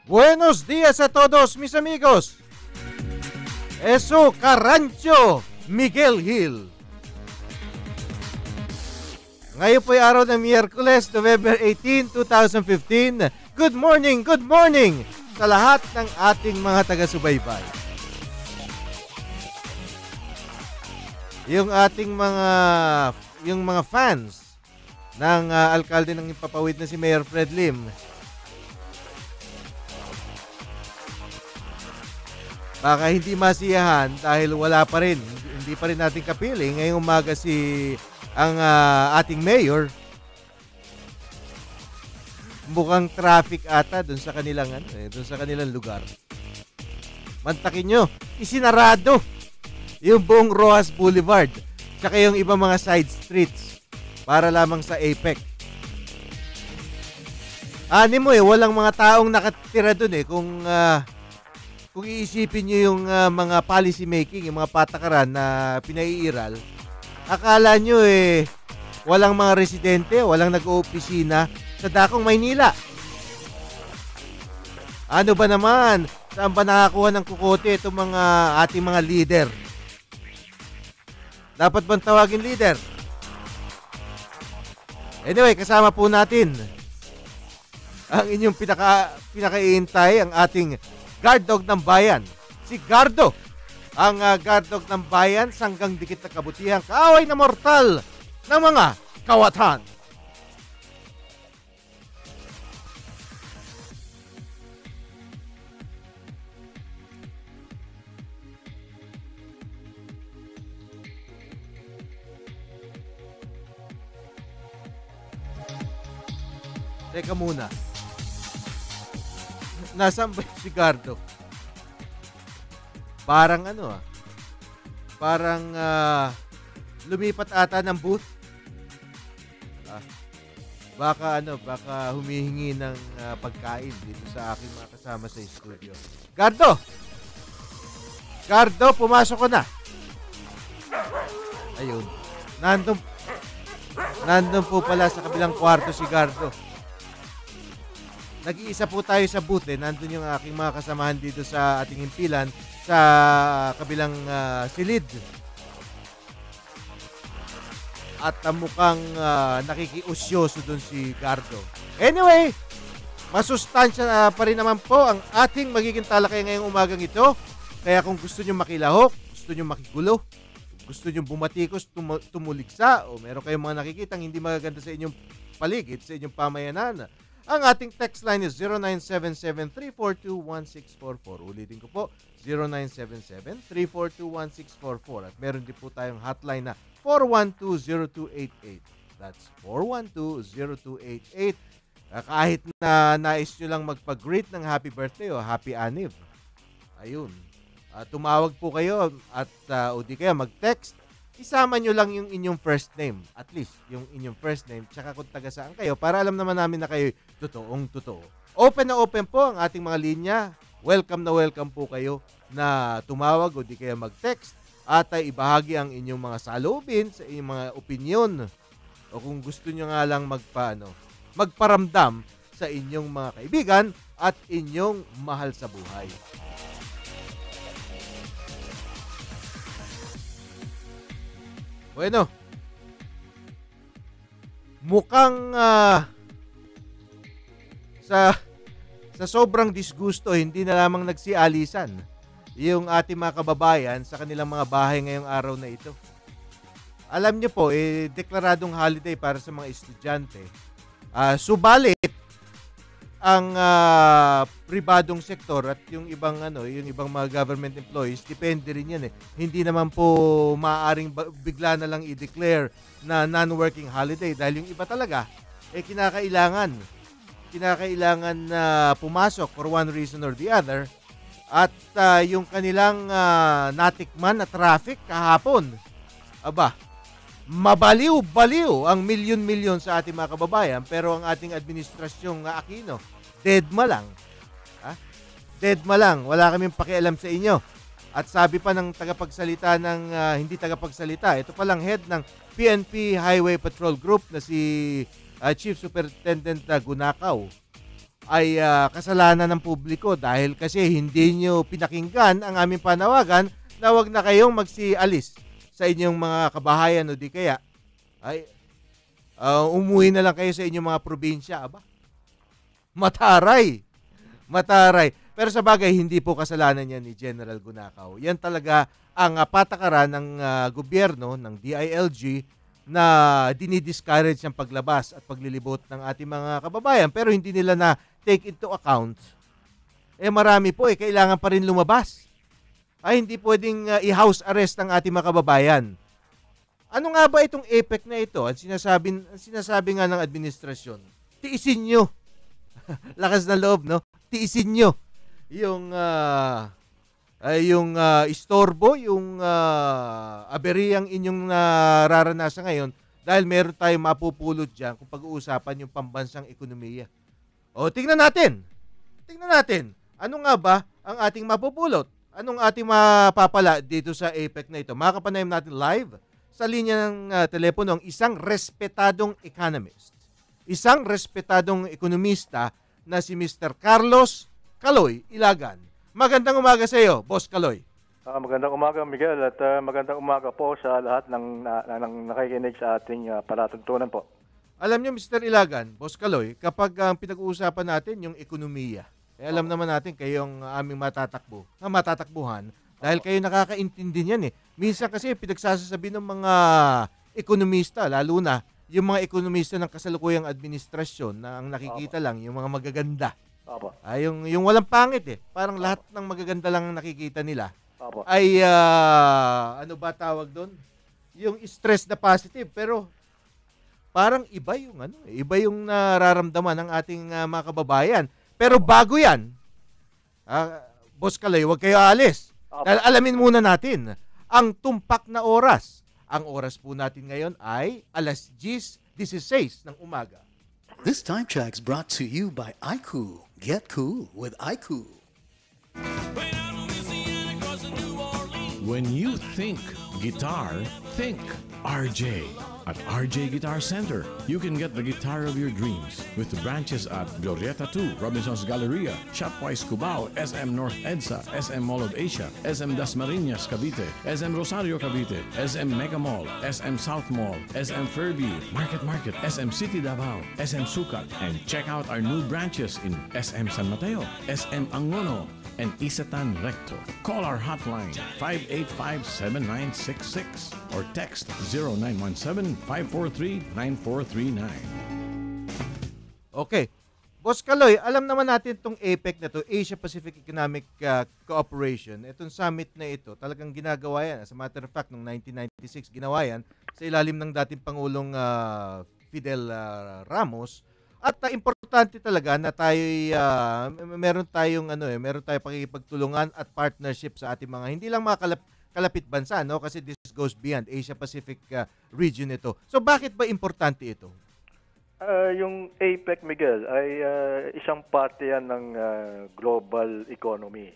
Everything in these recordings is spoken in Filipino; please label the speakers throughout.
Speaker 1: Buenos días a todos mis amigos. Eso Carancho Miguel Hill. Ngayon po ay araw ng Miyerkules, November 18, 2015. Good morning sa lahat ng ating mga taga-subaybay. Yung ating mga fans ng alkalde ng Ipapawid na si Mayor Fred Lim. Baka hindi masiyahan dahil wala pa rin, hindi pa rin natin kapiling ngayong umaga ang ating mayor. Mukhang traffic ata doon sa kanilang lugar. Mantakin nyo, isinarado yung buong Rojas Boulevard tsaka yung ibang mga side streets para lamang sa APEC. Walang mga taong nakatira doon kung iisipin nyo yung mga policy making, yung mga patakaran na pinaiiral, akala nyo walang mga residente, walang nag-oopisina sa Dakong Maynila. Ano ba naman? Saan ba nakakuha ng kukote itong mga ating mga leader? Dapat bang tawagin leader? Anyway, kasama po natin ang inyong pinaka-iintay, ang ating guard dog ng bayan, si Gardo. Ang guard dog ng bayan, sanggang dikit na kabutihan, kaaway na mortal ng mga kawatan. Teka muna. Nasaan ba si Gardo? Parang lumipat ata ng booth. Baka humihingi ng pagkain dito sa aking mga kasama sa studio. Gardo, pumasok ko na. Ayun. Nandun po pala sa kabilang kwarto si Gardo. Nag-iisa po tayo sa booth. Nandun yung aking mga kasamahan dito sa ating himpilan sa kabilang silid. At mukhang nakikiusyoso dun si Gardo. Anyway, masustansya pa rin naman po ang ating magiging talakay ngayong umagang ito. Kaya kung gusto nyo makilahok, gusto nyo makigulo, gusto nyo bumatikos, tumuligsa, o meron kayong mga nakikitang hindi magaganda sa inyong paligid, sa inyong pamayanan, ang ating text line is 0977-342-1644. Ulitin ko po, 0977-342-1644. At meron din po tayong hotline na 412-0288. That's 412-0288. Kahit na nais nyo lang magpag-greet ng happy birthday o happy anniv. Ayun. Tumawag po kayo at o di kaya mag-text. Isama nyo lang yung inyong first name. At least, yung inyong first name. Tsaka kung taga saan kayo. Para alam naman namin na kayo totoong-totoo. Open na open po ang ating mga linya. Welcome na welcome po kayo na tumawag o di kaya mag-text. At ibahagi ang inyong mga saloobin sa inyong mga opinion. O kung gusto nyo nga lang magparamdam sa inyong mga kaibigan at inyong mahal sa buhay. Bueno, mukhang sa sobrang disgusto, hindi na lamang nagsialisan yung ating mga kababayan sa kanilang mga bahay ngayong araw na ito. Alam niyo po, deklaradong holiday para sa mga estudyante. Subalit, ang pribadong sektor at yung ibang mga government employees, depende rin yan Hindi naman po maaaring bigla na lang i-declare na non-working holiday dahil yung iba talaga kinakailangan na pumasok for one reason or the other. At yung kanilang natikman na traffic kahapon, mabaliw-baliw ang milyon-milyon sa ating mga kababayan, pero ang ating administrasyong Aquino, deadma lang. Deadma lang. Wala kaming pakialam sa inyo. At sabi pa ng tagapagsalita hindi tagapagsalita, ito palang head ng PNP Highway Patrol Group na si Chief Superintendent Gunakaw. ay kasalanan ng publiko dahil kasi hindi nyo pinakinggan ang aming panawagan na wag na kayong magsialis sa inyong mga kabahayan o di kaya ay umuwi na lang kayo sa inyong mga probinsya. Aba, mataray. Mataray. Pero sa bagay, hindi po kasalanan yan ni General Gunakaw. Yan talaga ang patakaran ng gobyerno, ng DILG, na dinidiscourage ang paglabas at paglilibot ng ating mga kababayan. Pero hindi nila na take into account. Marami po kailangan pa rin lumabas. Hindi pwedeng i-house arrest ang ating mga kababayan. Ano nga ba itong APEC na ito? Ang sinasabi nga ng administrasyon, tiisin nyo. Lakas na loob, no? Tiisin nyo yung istorbo, yung aberiyang inyong nararanasan ngayon dahil meron tayong mapupulot dyan kung pag-uusapan yung pambansang ekonomiya. Tingnan natin. Ano nga ba ang ating mapupulot? Anong ating mapapala dito sa APEC na ito? Makapanayam natin live sa linya ng telepono ang isang respetadong economist. Isang respetadong ekonomista na si Mr. Carlos Caloy Ilagan. Magandang umaga sa iyo, Boss Caloy.
Speaker 2: Magandang umaga, Miguel, at magandang umaga po sa lahat ng nakikinig sa ating palatuntunan po.
Speaker 1: Alam niyo, Mr. Ilagan, Boss Caloy, kapag pinag-uusapan natin yung ekonomiya, alam naman natin kayong aming matatakbuhan dahil kayo nakakaintindi niyan . Minsan kasi pinagsasasabi ng mga ekonomista, lalo na yung mga ekonomista ng kasalukuyang administrasyon na ang nakikita lang yung mga magaganda. Yung walang pangit . Parang lahat ng magaganda lang ang nakikita nila. Ay ano ba tawag doon? Yung stress na positive, pero parang iba yung nararamdaman ng ating mga kababayan. Pero bago yan, Boss Caloy, huwag kayo alis. Dahil alamin muna natin ang tumpak na oras. Ang oras po natin ngayon ay 10:16 ng umaga.
Speaker 3: This time check's brought to you by iQOO. Get cool with iQOO.
Speaker 4: When you think guitar, think RJ. At RJ Guitar Center, you can get the guitar of your dreams with the branches at Glorieta 2, Robinson's Galleria, Shopwise Cubao, SM North EDSA, SM Mall of Asia, SM Dasmariñas Cavite, SM Rosario Cavite, SM Mega Mall, SM South Mall, SM Fairview, Market, SM City Davao, SM Sucat, and check out our new branches in SM San Mateo, SM Angono, and Isatan Recto. Call our hotline 585-7966 or text 0917-543-9439.
Speaker 1: Okay. Boss Caloy, alam naman natin itong APEC na to, Asia Pacific Economic Cooperation. Itong summit na ito, talagang ginagawa yan. As a matter of fact, noong 1996, ginawa yan sa ilalim ng dating Pangulong Fidel Ramos. At importante talaga na tayo meron tayong pakikipagtulungan at partnership sa ating mga hindi lang mga kalapit bansa, no, kasi this goes beyond Asia Pacific region ito. So bakit ba importante ito?
Speaker 2: Yung APEC, Miguel, ay isang parte yan ng global economy.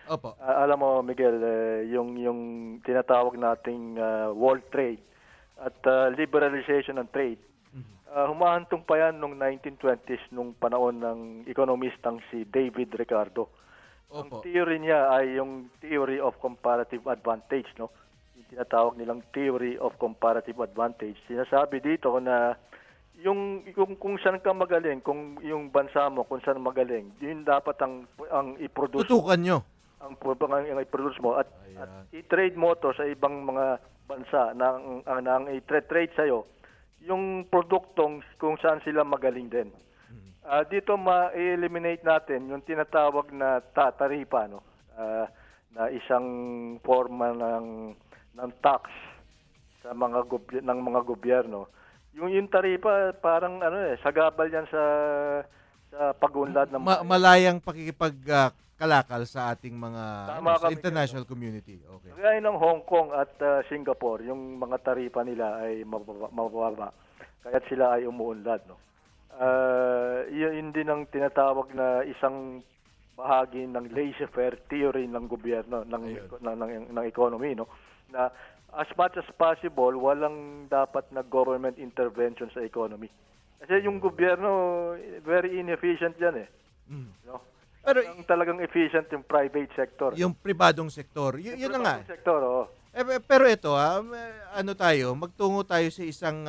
Speaker 1: Opo.
Speaker 2: Alam mo, Miguel, yung tinatawag nating world trade at liberalization ng trade, humahantong pa yan noong 1920s nung panahon ng ekonomistang si David Ricardo.
Speaker 1: Opo.
Speaker 2: Ang theory niya ay yung theory of comparative advantage, no? Yung tinatawag nilang theory of comparative advantage. Sinasabi dito na yung kung saan ka magaling, kung yung bansa mo kung saan magaling, yun dapat ang i-produce.
Speaker 1: Tutukan nyo.
Speaker 2: Ang i-produce mo at i-trade mo to sa ibang mga bansa na ang i-trade sa'yo yung produktong kung saan sila magaling din. Dito ma-eliminate natin yung tinatawag na taripa, no? Na isang forma ng tax sa mga gobyerno. Yung taripa parang sagabal yan sa pag-unlad ng
Speaker 1: malayang pakikipagkalakal sa ating mga sa international community. Okay.
Speaker 2: Gaya ng Hong Kong at Singapore, yung mga taripa nila ay mababa. Kaya't sila ay umuunlad, no. Yun din ang tinatawag na isang bahagi ng laissez-faire theory ng gobyerno ng economy, no, na as much as possible walang dapat na government intervention sa economy. Kasi yung gobyerno, very inefficient yan eh. No?
Speaker 1: Pero
Speaker 2: Talagang efficient yung private sector.
Speaker 1: yung pribadong sektor, yun na nga.
Speaker 2: Private sector, oo.
Speaker 1: Pero ito, magtungo tayo sa isang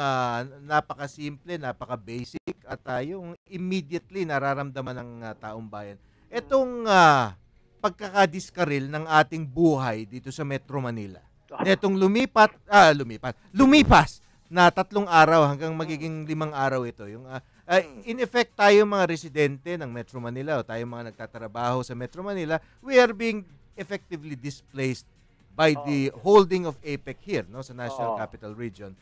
Speaker 1: napakasimple, napaka-basic at yung immediately nararamdaman ng taong bayan. Itong pagkakadiskaril ng ating buhay dito sa Metro Manila. Netong lumipas na 3 araw hanggang magiging 5 araw ito. Yung in effect tayo mga residente ng Metro Manila o tayo mga nagtatrabaho sa Metro Manila, we are being effectively displaced by the holding of APEC here, no, sa National Capital Region.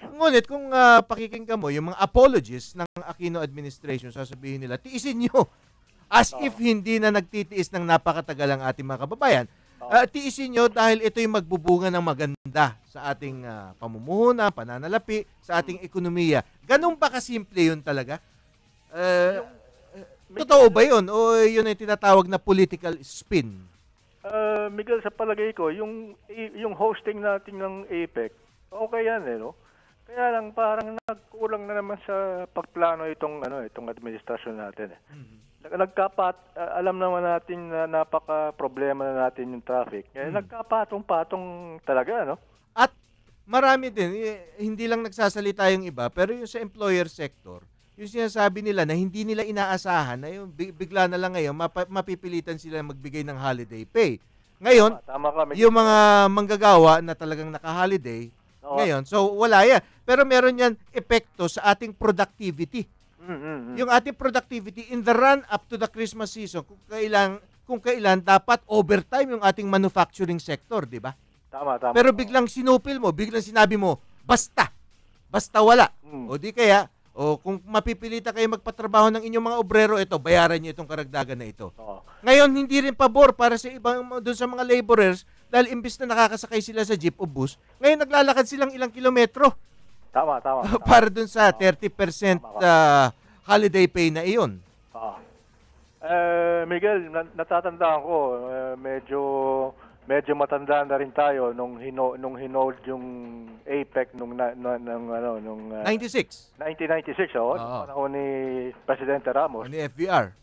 Speaker 1: Ngunit kung pakikinggan mo yung mga apologists ng Aquino administration, sasabihin nila, tiisin nyo. As if hindi na nagtitiis ng napakatagal ang ating mga kababayan. Tiisin nyo dahil ito yung magbubunga ng maganda sa ating pamumuhunan, pananalapi, sa ating ekonomiya. Ganun ba kasimple yun talaga? Totoo ba yun? O yun ay tinatawag na political spin?
Speaker 2: Miguel, sa palagay ko, yung hosting natin ng APEC, okay yan eh, no? Kaya lang parang nagkulang na naman sa pagplano itong administrasyon natin eh. Alam naman natin na napaka-problema na natin yung traffic. Kaya nagkapatong-patong talaga, no?
Speaker 1: At marami din, hindi lang nagsasalita yung iba, pero yung sa employer sector, yung sinasabi nila na hindi nila inaasahan na yung bigla na lang ngayon, mapipilitan sila magbigay ng holiday pay. Ngayon,
Speaker 2: tama ka,
Speaker 1: yung mga manggagawa na talagang naka-holiday, ngayon, so wala yan. Pero meron yan epekto sa ating productivity. Yung ating productivity in the run up to the Christmas season, kung kailan dapat overtime yung ating manufacturing sector, di ba?
Speaker 2: Tama.
Speaker 1: Pero biglang sinupil mo, biglang sinabi mo, basta wala. O di kaya, kung mapipilitan kayo magpatrabaho ng inyong mga obrero, ito, bayaran nyo itong karagdagan na ito. Ngayon, hindi rin pabor para sa ibang, doon sa mga laborers, dahil imbis na nakakasakay sila sa jeep o bus, ngayon naglalakad silang ilang kilometro.
Speaker 2: Tama.
Speaker 1: Para doon sa 30% holiday pay na iyon.
Speaker 2: Miguel, natatandaan ko, medyo matanda na rin tayo nung hinold yung APEC nung
Speaker 1: 96.
Speaker 2: 1996, panahon ni Presidente Ramos.
Speaker 1: Ni FVR.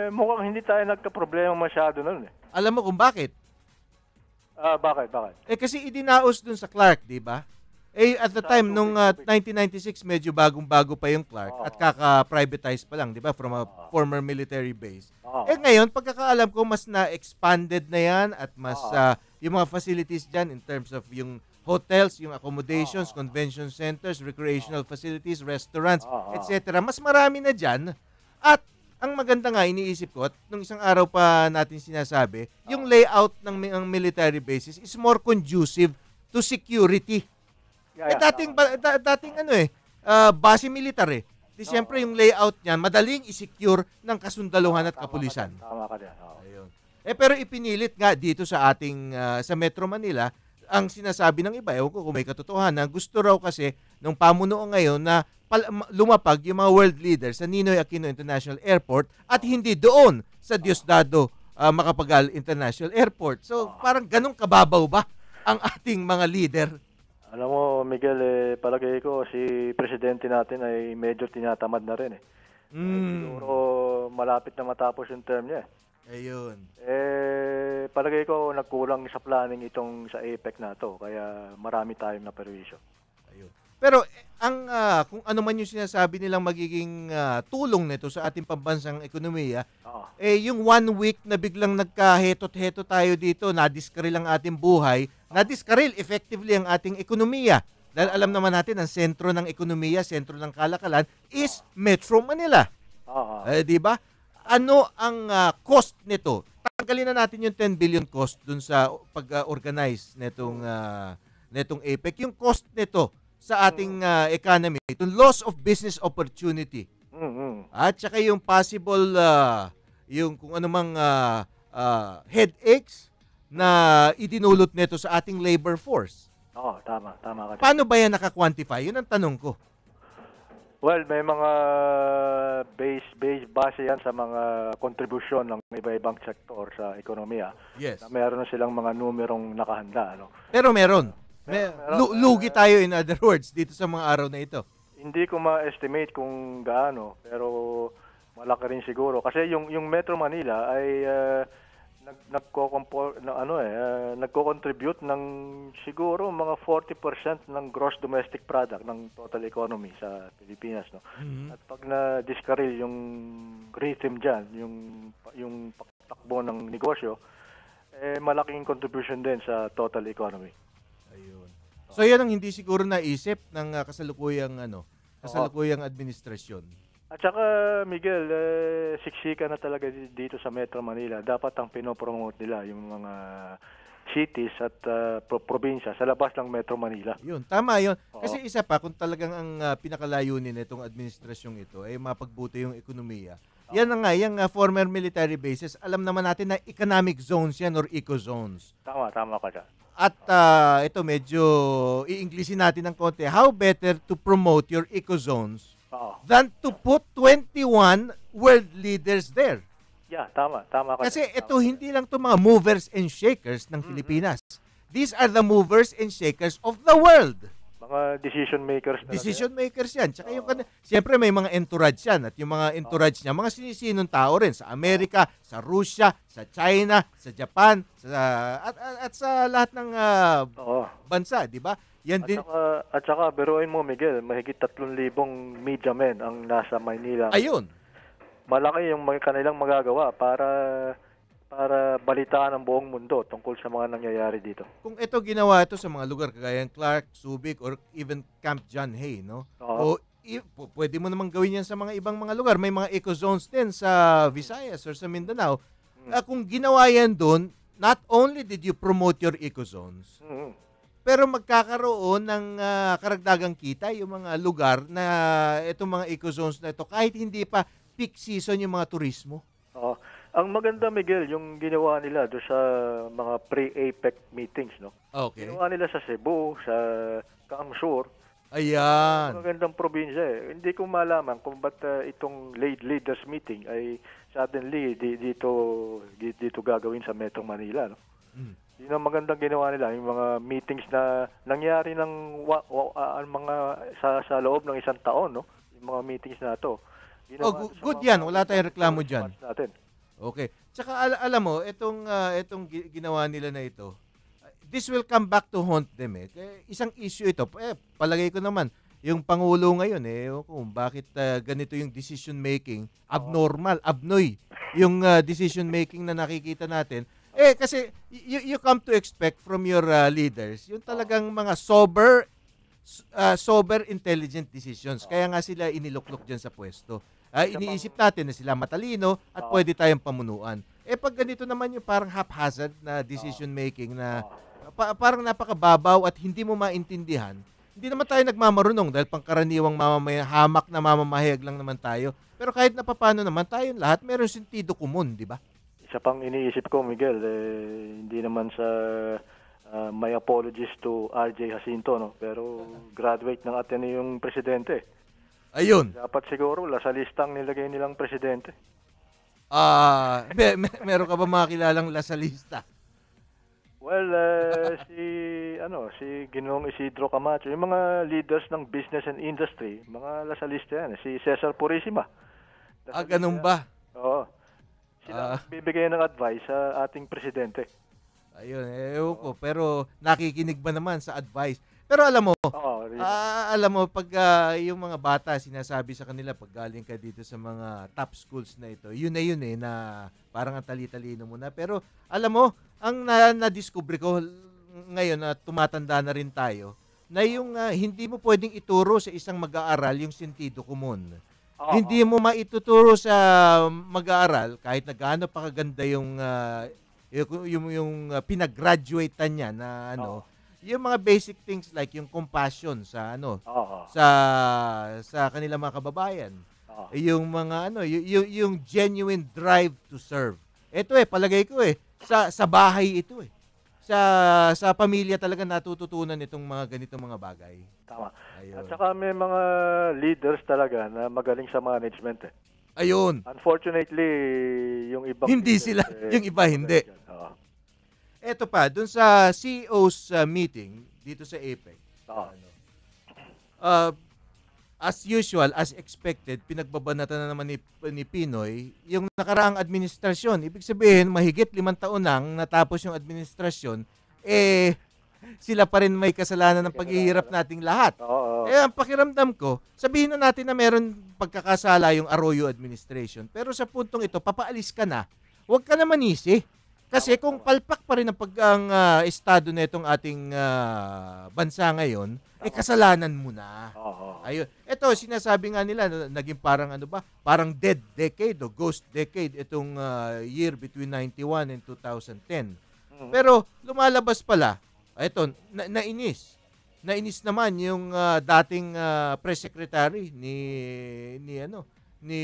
Speaker 2: Mukhang hindi tayo nagka-problema masyado noon eh.
Speaker 1: Alam mo kung bakit?
Speaker 2: Bakit?
Speaker 1: Kasi idinaos dun sa Clark, di ba? At the time, nung 1996, medyo bagong-bago pa yung Clark at kaka-privatize pa lang, di ba? From a former military base. Ngayon, pagkakaalam ko, mas na-expanded na yan at mas yung mga facilities dyan in terms of yung hotels, yung accommodations, convention centers, recreational facilities, restaurants, etc. Mas marami na dyan. At ang maganda nga, iniisip ko, at nung isang araw pa natin sinasabi, yung layout ng military bases is more conducive to security. Dating base militar eh. Di siyempre yung layout niyan, madaling i-secure ng kasundaluhan at kapulisan.
Speaker 2: Tama ka din.
Speaker 1: Ayun. Pero ipinilit nga dito sa ating, sa Metro Manila, ang sinasabi ng iba, ewan ko kung may katotohanan, gusto raw kasi nung pamunuan ngayon na lumapag yung mga world leaders sa Ninoy Aquino International Airport at hindi doon sa Diosdado Macapagal International Airport. So parang ganun kababaw ba ang ating mga leader?
Speaker 2: Alam mo, Miguel, palagay ko si presidente natin ay medyo tinatamad na rin eh. Siguro malapit na matapos yung term niya.
Speaker 1: Ayun.
Speaker 2: Palagay ko nagkulang sa planning itong sa APEC na to, kaya marami tayong naperwisyo.
Speaker 1: Ayun. Pero kung ano man yung sinasabi nilang magiging tulong nito sa ating pambansang ekonomiya, yung 1 week na biglang nagkahetot-heto tayo dito, nadiskaril ang ating buhay, nadiskaril effectively ang ating ekonomiya. Dahil alam naman natin, ang sentro ng ekonomiya, sentro ng kalakalan is Metro Manila. Di ba? Ano ang cost nito? Tanggalin na natin yung 10 billion cost dun sa pag-organize netong APEC. Yung cost nito sa ating economy, itong loss of business opportunity. At saka yung possible, yung kung anumang headaches na idinulot nito sa ating labor force.
Speaker 2: Tama ka.
Speaker 1: Paano ba yan naka-quantify? Yun ang tanong ko.
Speaker 2: Well, may mga base yan sa mga kontribusyon ng iba-ibang sektor sa ekonomiya.
Speaker 1: Yes.
Speaker 2: Na meron na silang mga numerong nakahanda.
Speaker 1: Pero meron. Lugi tayo, in other words, dito sa mga araw na ito.
Speaker 2: hindi ko ma-estimate kung gaano, pero malaki rin siguro kasi yung Metro Manila ay nagko-contribute ng siguro mga 40% ng gross domestic product ng total economy sa Pilipinas, no. At pag na-discarril yung rhythm diyan, yung takbo ng negosyo, malaking contribution din sa total economy.
Speaker 1: Ayun. So yan ang hindi siguro naisip ng kasalukuyang administrasyon.
Speaker 2: At saka, Miguel, siksika na talaga dito sa Metro Manila. Dapat ang pinopromote nila yung mga cities at probinsya sa labas ng Metro Manila.
Speaker 1: Yun, tama yun. Kasi isa pa, kung talagang ang pinakalayunin nitong administrasyong ito ay mapagbuti yung ekonomiya. Yan na nga, yung former military bases, alam naman natin na economic zones yan or eco-zones.
Speaker 2: Tama ka dyan.
Speaker 1: At ito medyo i-Englishin natin ng konti. How better to promote your eco-zones than to put 21 world leaders there?
Speaker 2: Yeah, tama ka.
Speaker 1: Kasi ito hindi lang to mga movers and shakers ng Pilipinas. These are the movers and shakers of the world.
Speaker 2: Mga decision makers.
Speaker 1: Decision makers yan. Tsaka siyempre may mga entourage yan. At yung mga entourage niya, mga sinisinong tao rin sa Amerika, sa Russia, sa China, sa Japan, at sa lahat ng bansa, di ba? Yan din.
Speaker 2: At saka, biruin mo, Miguel, mahigit 3,000 media men ang nasa Maynila.
Speaker 1: Ayun.
Speaker 2: Malaki yung kanilang magagawa para balitaan ang buong mundo tungkol sa mga nangyayari dito.
Speaker 1: Kung ito ginawa ito sa mga lugar kagaya ng Clark, Subic, or even Camp John Hay, no? O pwede mo namang gawin yan sa mga ibang mga lugar. May mga eco-zones din sa Visayas or sa Mindanao. Kung ginawa yan doon, not only did you promote your eco-zones, pero magkakaroon ng karagdagang kita yung mga lugar na itong mga eco-zones na ito kahit hindi pa peak season yung mga turismo.
Speaker 2: Ang maganda, Miguel, yung ginawa nila do sa mga pre-APEC meetings, no?
Speaker 1: Okay.
Speaker 2: Ginawa nila sa Cebu, sa Kamsur.
Speaker 1: Ayan.
Speaker 2: Magandang probinsya eh. Hindi ko malaman kung ba't itong leaders meeting ay suddenly dito gagawin sa Metro Manila, no? Yun ang magandang ginawa nila, yung mga meetings na nangyari ng mga sa loob ng isang taon, no? Yung mga meetings na to.
Speaker 1: Good yan. Wala tayong reklamo dyan.
Speaker 2: Natin.
Speaker 1: Okay. Tsaka alam mo, itong ginawa nila na ito, this will come back to haunt them eh. Isang issue ito. Palagay ko naman, yung Pangulo ngayon kung bakit ganito yung decision making, abnormal, abnoy yung decision making na nakikita natin. Kasi you come to expect from your leaders, yung talagang mga sober, intelligent decisions. Kaya nga sila iniluklok dyan sa pwesto. Iniisip natin na sila matalino at pwede tayong pamunuan. Pag ganito naman yung parang haphazard na decision making na parang napakababaw at hindi mo maintindihan, hindi naman tayo nagmamarunong dahil pangkaraniwang hamak na mamamahayag lang naman tayo. Pero kahit na paano naman tayong lahat, meron sentido kumun, di ba?
Speaker 2: Isa pang iniisip ko, Miguel, hindi naman sa may apologies to RJ Jacinto, no? Pero graduate ng Ateneo yung presidente.
Speaker 1: Ayun.
Speaker 2: Dapat siguro sa listang nilagay nilang presidente.
Speaker 1: Meron ka ba mga kilalang lasalista?
Speaker 2: Well, si Ginoong Isidro Camacho, yung mga leaders ng business and industry, mga lasalista yan. Si Cesar Purisima.
Speaker 1: Ganun ba?
Speaker 2: Oo. Sila bibigay ng advice sa ating presidente.
Speaker 1: Ayun, ewan ko. Pero nakikinig ba naman sa advice? Pero alam mo, pag yung mga bata sinasabi sa kanila pag galing ka dito sa mga top schools na ito, yun na parang ang tali-talino mo na. Pero alam mo, ang na-discover ko ngayon na tumatanda na rin tayo, na yung hindi mo pwedeng ituro sa isang mag-aaral yung sentido komon. Hindi mo maituturo sa mag-aaral kahit na gaano pa kaganda yung pinag-graduatean niya na yung mga basic things like yung compassion sa sa kanilang mga kababayan. Yung mga yung genuine drive to serve. Ito palagay ko sa bahay ito Sa pamilya talaga natututunan itong mga ganitong mga bagay.
Speaker 2: Tama. Ayun. At saka may mga leaders talaga na magaling sa management
Speaker 1: Ayun.
Speaker 2: Unfortunately, yung ibang
Speaker 1: hindi sila, yung iba hindi. Eto pa, dun sa CEO's meeting dito sa APEC. as usual, as expected, pinagbabanatan na naman ni Pinoy yung nakaraang administrasyon. Ibig sabihin, mahigit 5 taon nang natapos yung administrasyon, sila pa rin may kasalanan ng paghihirap nating lahat.
Speaker 2: Oo.
Speaker 1: Ang pakiramdam ko, sabihin na natin na meron pagkakasala yung Arroyo administration, pero sa puntong ito, papaalis ka na, huwag ka na manisi. Kasi kung palpak pa rin ang estado na itong ating bansa ngayon, kasalanan mo na. Ayun. Ito, sinasabi nga nila, naging parang parang dead decade o ghost decade itong year between 91 and 2010. Pero lumalabas pala, ito, nainis. Nainis naman yung dating press secretary ni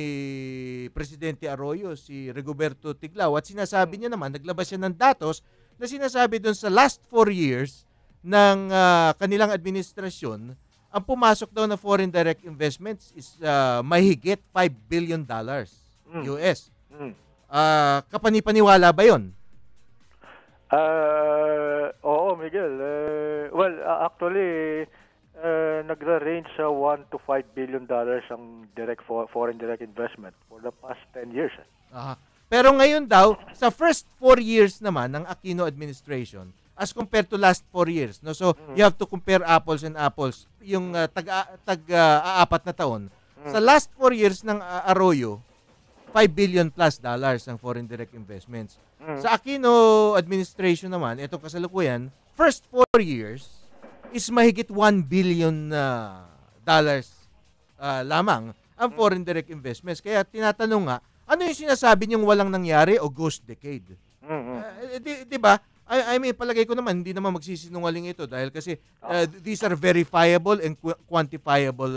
Speaker 1: Presidente Arroyo, si Rigoberto Tiglao, at sinasabi niya naman, naglabas siya ng datos na sinasabi doon sa last 4 years ng kanilang administrasyon, ang pumasok daw na foreign direct investments is mahigit $5 billion US. Kapanipaniwala ba yon?
Speaker 2: Oo, Miguel. Actually, nagra-range sa $1 to $5 billion ang foreign direct investment for the past 10 years.
Speaker 1: Pero ngayon daw, sa first 4 years naman ng Aquino administration, as compared to last 4 years, no? So, you have to compare apples and apples. Yung tag-aapat na taon. Sa last 4 years ng Arroyo, $5 billion plus ang foreign direct investments. Sa Aquino administration naman, itong kasalukuyan, first 4 years is mahigit $1 billion lamang ang foreign direct investments. Kaya tinatanong nga, ano yung sinasabi niyong walang nangyari o ghost decade? Di ba? I mean, palagay ko naman, hindi naman magsisinungaling ito dahil kasi these are verifiable and quantifiable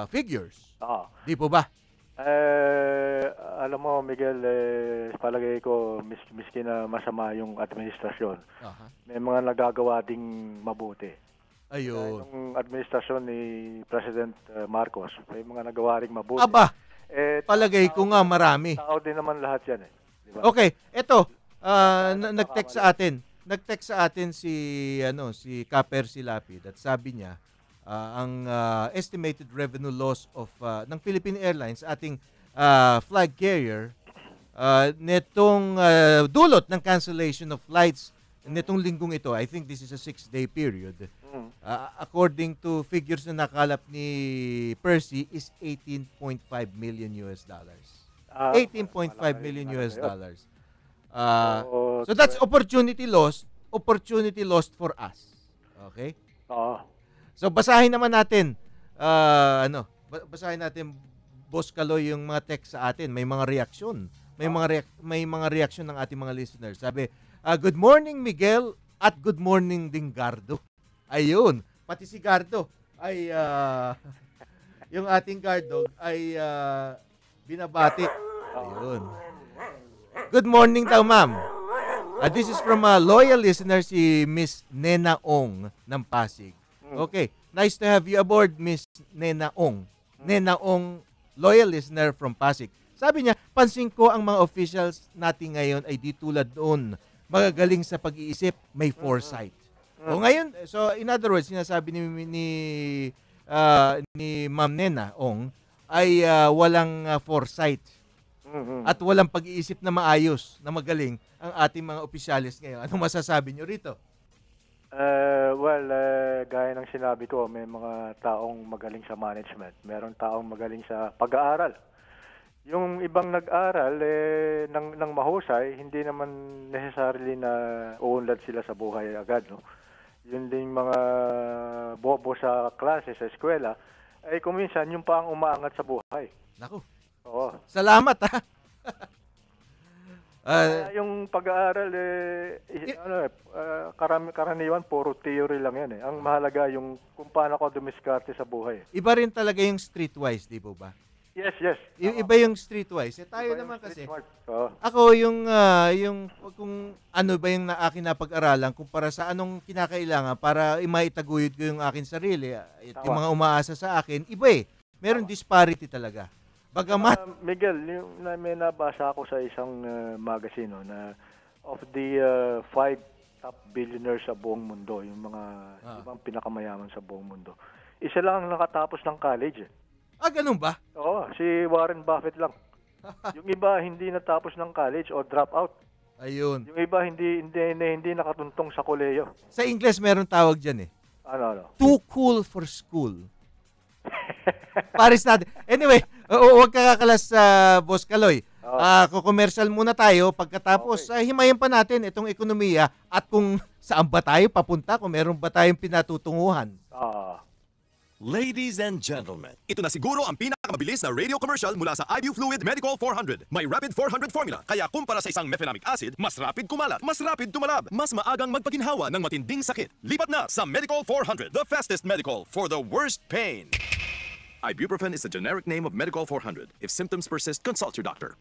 Speaker 1: figures. Di po ba?
Speaker 2: Alam mo, Miguel, palagay ko, miski na masama yung administrasyon, may mga nagagawa ding mabuti.
Speaker 1: Ayun.
Speaker 2: Yung administrasyon ni President Marcos, may mga nagawa ring mabuti.
Speaker 1: Aba, palagay ko nga marami.
Speaker 2: Tao din naman lahat yan. Diba?
Speaker 1: Okay, eto, nag-text sa atin si Kaper Silapid at sabi niya, ang estimated revenue loss of ng Philippine Airlines, ating flag carrier, netong dulot ng cancellation of flights netong linggong ito, I think this is a 6-day period, according to figures na nakalap ni Percy, is $18.5 million US. $18.5 million US. So that's opportunity lost for us. Okay? So basahin naman natin basahin natin, Boss Kaloy, yung mga text sa atin. May mga reaksyon. May mga reaksyon ng ating mga listeners. Sabi, good morning Miguel at good morning ding Gardo. Ayun, pati si Gardo ay yung ating Gardo ay binabati. Ayun. Good morning daw, ma'am. This is from a loyal listener, si Miss Nena Ong ng Pasig. Okay, nice to have you aboard, Miss Nena Ong. Nena Ong, loyal listener from Pasig. Sabi niya, pansin ko ang mga officials natin ngayon ay di tulad noon. Magagaling sa pag-iisip, may foresight. O ngayon, so in other words, sinasabi ni Ma'am Nena Ong ay walang foresight at walang pag-iisip na maayos, na magaling ang ating mga opisyalis ngayon. Anong masasabi niyo rito?
Speaker 2: Gaya ng sinabi ko, may mga taong magaling sa management. Meron taong magaling sa pag-aaral. Yung ibang nag-aral ng mahusay, hindi naman necessarily na uunlad sila sa buhay agad. No? Yun din mga bobo sa klase, sa eskwela, ay kuminsan yung pa ang umaangat sa buhay.
Speaker 1: Naku.
Speaker 2: Oo.
Speaker 1: Salamat, ha?
Speaker 2: Yung pag-aaral, karaniwan, puro theory lang yan. Ang mahalaga yung kung paano ako dumiskarte sa buhay.
Speaker 1: Iba rin talaga yung streetwise, di po ba?
Speaker 2: Yes.
Speaker 1: Iba yung streetwise. Tayo naman kasi, ako yung kung ano ba yung akin napag-aralan kumpara sa anong kinakailangan para maitaguyod ko yung akin sarili. Yung mga umaasa sa akin, iba Meron disparity talaga. Bagamat
Speaker 2: Miguel, may nabasa ako sa isang magazine na of the 5 top billionaires sa buong mundo, yung mga ibang pinakamayaman sa buong mundo, isa lang ang nakatapos ng college.
Speaker 1: Ganun ba?
Speaker 2: Oo, si Warren Buffett lang. Yung iba hindi natapos ng college o drop out.
Speaker 1: Ayun.
Speaker 2: Yung iba hindi nakatuntong sa koleyo.
Speaker 1: Sa English meron tawag dyan eh.
Speaker 2: Ano?
Speaker 1: Too cool for school. Paris natin. Anyway, huwag ka kakalas sa Boss Kaloy. Kukomersyal muna tayo. Pagkatapos, himayin pa natin itong ekonomiya at kung saan ba tayo papunta, kung meron ba tayong pinatutunguhan.
Speaker 5: Ladies and gentlemen, ito na siguro ang pinakamabilis na radio commercial mula sa IBU Fluid Medicol 400. May Rapid 400 formula, kaya kumpara sa isang mefenamic acid, mas rapid kumalat, mas rapid tumalab, mas maagang magpaginhawa ng matinding sakit. Lipat na sa Medicol 400, the fastest medical for the worst pain. Ibuprofen is the generic name of Medicol 400. If symptoms persist, consult your doctor.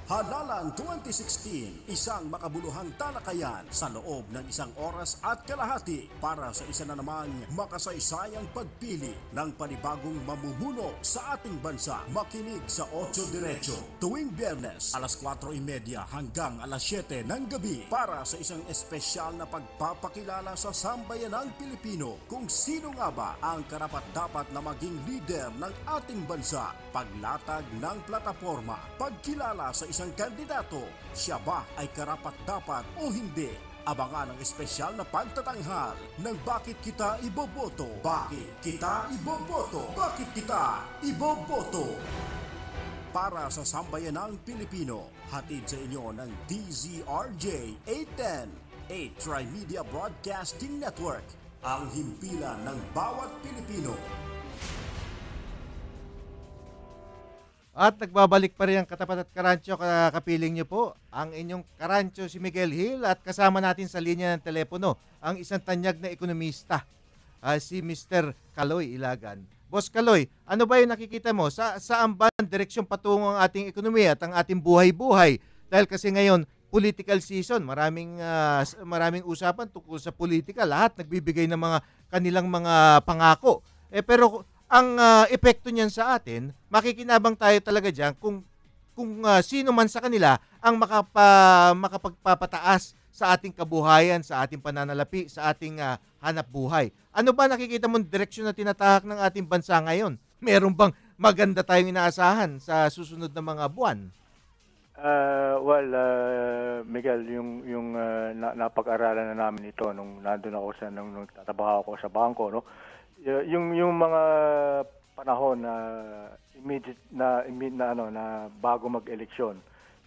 Speaker 6: Halalan 2016, isang makabuluhang talakayan sa loob ng isang oras at kalahati para sa isa na namang makasaysayang pagpili ng panibagong mamumuno sa ating bansa. Makinig sa 8 Diretso tuwing Biyernes alas 4:30 hanggang alas 7 ng gabi para sa isang espesyal na pagpapakilala sa sambayanang Pilipino kung sino nga ba ang karapat-dapat na maging leader ng ating bansa. Paglatag ng plataforma, pagkilala sa isang kandidato, siya ba ay karapat-dapat o hindi? Abangan ang espesyal na pagtatanghal ng Bakit Kita Iboboto? Bakit Kita Iboboto? Bakit Kita Iboboto? Para sa sambayanang Pilipino, hatid sa inyo ng DZRJ 810, 8 Trimedia Broadcasting Network, ang himpilan ng bawat Pilipino.
Speaker 1: At nagbabalik pa rin ang Katapat at Karancho, kapiling nyo po ang inyong Karancho si Miguel Hill at kasama natin sa linya ng telepono ang isang tanyag na ekonomista, si Mr. Kaloy Ilagan. Boss Kaloy, ano ba yung nakikita mo? Saan ba ang direksyon patungo ang ating ekonomiya at ang ating buhay-buhay? Dahil kasi ngayon, political season, maraming usapan tungkol sa politika, lahat nagbibigay ng mga kanilang mga pangako. Pero ang epekto niyan sa atin, makikinabang tayo talaga diyan kung sino man sa kanila ang makapagpapataas sa ating kabuhayan, sa ating pananalapi, sa ating hanap buhay. Ano ba nakikita mong direksyon na tinatahak ng ating bansa ngayon? Meron bang maganda tayong inaasahan sa susunod na mga buwan?
Speaker 2: Miguel, yung napag-aralan na namin ito nung nandun ako nung tatrabaho ako sa bangko, no? Yung mga panahon na immediate na bago mag-eleksyon,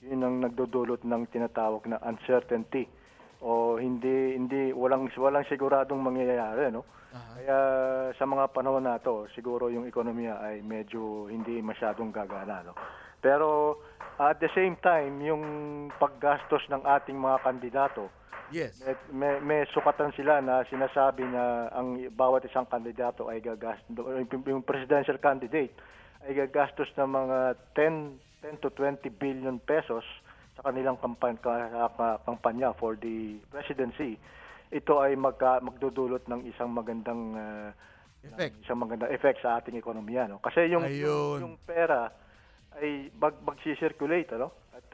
Speaker 2: yun ang nagdudulot ng tinatawag na uncertainty o walang siguradong mangyayari, no? Kaya sa mga panahon na to, siguro yung ekonomiya ay medyo hindi masyadong gagana, no? Pero at the same time, yung paggastos ng ating mga kandidato,
Speaker 1: yes,
Speaker 2: may sukatan sila na sinasabi na ang bawat isang kandidato ay gagastos, yung presidential candidate ay gagastos ng mga 10 to 20 billion pesos sa kanilang kampanya for the presidency. Ito ay magdudulot ng isang magandang effect sa ating ekonomiya, no? Kasi yung pera ay magsisirculate, no? At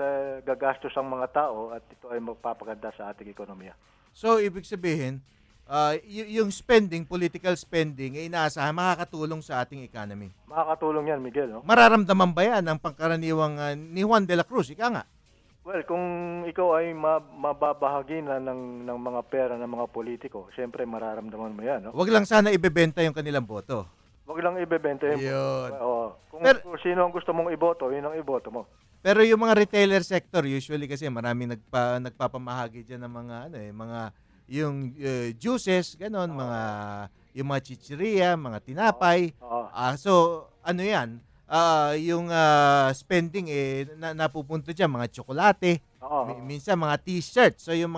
Speaker 2: gagastos ang mga tao at ito ay magpapaganda sa ating ekonomiya.
Speaker 1: So, ibig sabihin, yung political spending, ay inaasahan makakatulong sa ating economy.
Speaker 2: Makakatulong yan, Miguel, no?
Speaker 1: Mararamdaman ba yan ng pangkaraniwang ni Juan de la Cruz? Ika nga.
Speaker 2: Well, kung ikaw ay mababahagi na ng mga pera ng mga politiko, siyempre mararamdaman mo yan, no?
Speaker 1: Huwag lang sana ibebenta yung kanilang boto.
Speaker 2: Huwag lang ibebenta yung boto. Kung sino ang gusto mong iboto, yun ang iboto mo.
Speaker 1: Pero yung mga retailer sector, usually kasi maraming nagpapamahagi diyan ng mga yung juices, ganon, yung mga chichiria, mga tinapay. So ano 'yan? Yung spending napupunta diyan mga tsokolate, minsan mga t-shirt. So yung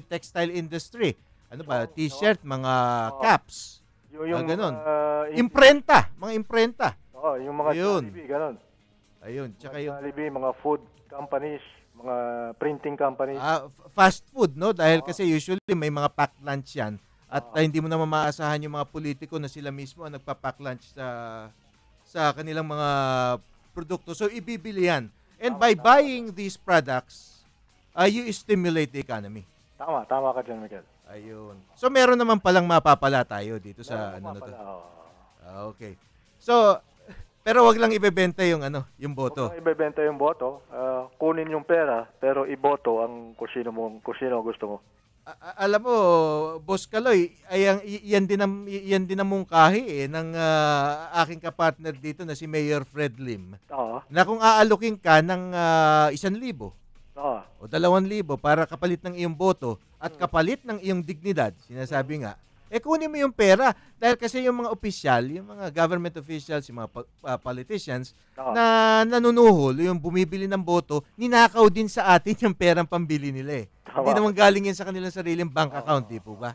Speaker 1: textile industry, ano ba, t-shirt, mga caps. Yung ganon. Mga imprenta.
Speaker 2: Yung mga Jollibee, ganon.
Speaker 1: Ayun, tsaka yung
Speaker 2: mga food companies, mga printing companies.
Speaker 1: Fast food, no? Dahil kasi usually may mga packed lunch yan. At hindi mo naman maaasahan yung mga politiko na sila mismo ang nagpa-pack lunch sa kanilang mga produkto. So, ibibili yan. And by buying these products, you stimulate the economy.
Speaker 2: Tama ka dyan, Miguel.
Speaker 1: Ayun. So meron naman palang mapapala tayo dito sa ano na to. Okay. So pero wag lang ibebenta yung yung boto.
Speaker 2: Huwag lang ibebenta yung boto. Kunin yung pera pero iboto ang kung sino gusto mo.
Speaker 1: Alam mo, Boss Kaloy, yan din ang mungkahi ng aking kapartner dito na si Mayor Fred Lim.
Speaker 2: Oo.
Speaker 1: Na kung aalukin ka ng 1,000
Speaker 2: Oo.
Speaker 1: o 2,000 para kapalit ng iyong boto at kapalit ng iyong dignidad, sinasabi nga, kunin mo yung pera. Dahil kasi yung mga opisyal, yung mga government officials, yung mga politicians, na nanunuhol, yung bumibili ng boto, ninakaw din sa atin yung perang pambili nila Hindi naman galing yan sa kanilang sariling bank account, di po ba?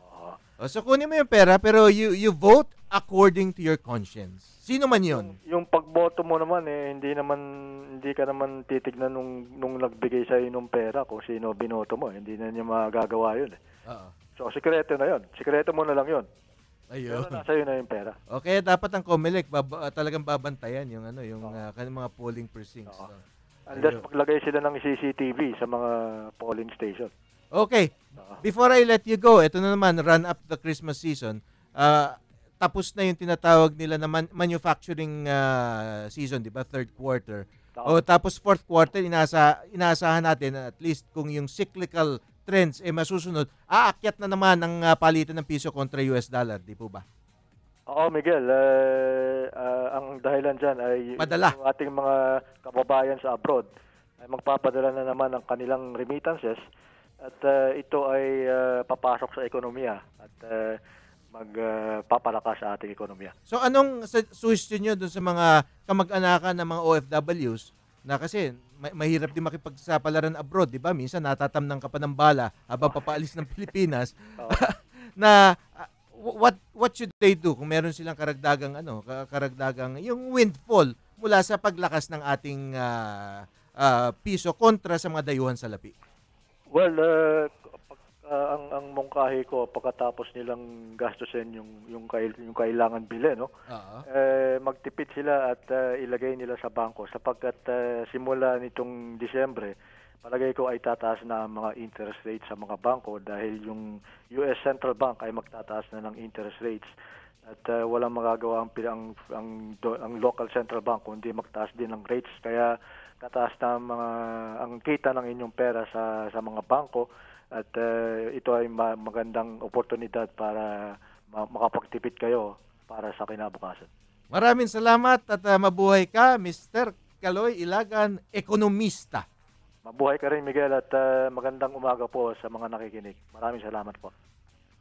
Speaker 1: So kunin mo yung pera, pero you vote according to your conscience. Sino man yun?
Speaker 2: Yung pagboto mo naman, hindi ka naman titignan nung nagbigay sa'yo ng pera kung sino binoto mo. Hindi na niya magagawa yun. So, sikreto na yun. Sikreto mo na lang yun.
Speaker 1: Ayun.
Speaker 2: Pero nasa yun na yung pera.
Speaker 1: Okay, dapat ang COMELEC talagang babantayan yung kanilang mga polling precincts.
Speaker 2: Unless maglagay sila ng CCTV sa mga polling station.
Speaker 1: Okay. Before I let you go, ito na naman, run up the Christmas season. Tapos na yung tinatawag nila na manufacturing season, di ba? Third quarter. Tapos fourth quarter, inaasahan natin at least kung yung cyclical trends masusunod, aakyat na naman ang palitan ng piso kontra US dollar, di po ba?
Speaker 2: Oo, Miguel. Ang dahilan dyan ay yung ating mga kababayan sa abroad ay magpapadala na naman ng kanilang remittances at ito ay papasok sa ekonomiya at magpapalakas sa ating ekonomiya.
Speaker 1: So anong suggestion nyo dun sa mga kamag-anakan ng mga OFWs na kasi mahirap din makipagsapalaran abroad, di ba? Minsan natatamnang ka pa ng bala habang papaalis ng Pilipinas. Na what should they do kung meron silang karagdagang yung windfall mula sa paglakas ng ating piso kontra sa mga dayuhan sa lapi?
Speaker 2: Well, ang mungkahi ko pagkatapos nilang gastusin yung kailangan bilhin, magtipid sila at ilagay nila sa bangko sapagkat simula nitong Disyembre, palagay ko ay tataas na ang mga interest rates sa mga bangko dahil yung US Central Bank ay magtataas na ng interest rates at walang magagawa ang local central bank kundi magtaas din ng rates, kaya tataas na ang kita ng inyong pera sa mga bangko. At ito ay magandang oportunidad para makapagtipid kayo para sa kinabukasan.
Speaker 1: Maraming salamat at mabuhay ka, Mr. Kaloy Ilagan, ekonomista.
Speaker 2: Mabuhay ka rin, Miguel, at magandang umaga po sa mga nakikinig. Maraming salamat po.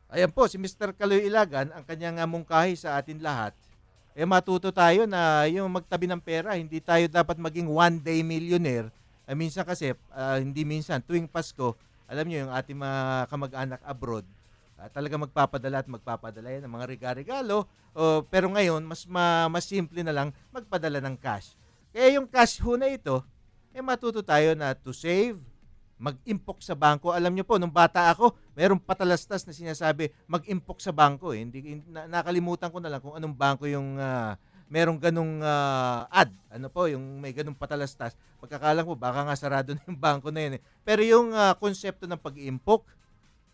Speaker 1: Ayan po, si Mr. Kaloy Ilagan, ang kanyang mungkahi sa atin lahat. Matuto tayo na yung magtabi ng pera, hindi tayo dapat maging one-day millionaire. Minsan kasi, tuwing Pasko, alam niyo yung ating mga kamag-anak abroad, talaga magpapadala yan ng mga regalo. Pero ngayon, mas simple na lang magpadala ng cash. Kaya yung cash ho na ito, matuto tayo na to save, mag-impok sa bangko. Alam niyo po, nung bata ako, mayroong patalastas na sinasabi, mag-impok sa bangko. Nakalimutan ko na lang kung anong bangko yung merong ganung ad. Yung may ganung patalastas. Pagkakalang ko, baka nga sarado na yung bangko na yun. Pero yung konsepto ng pag-impok,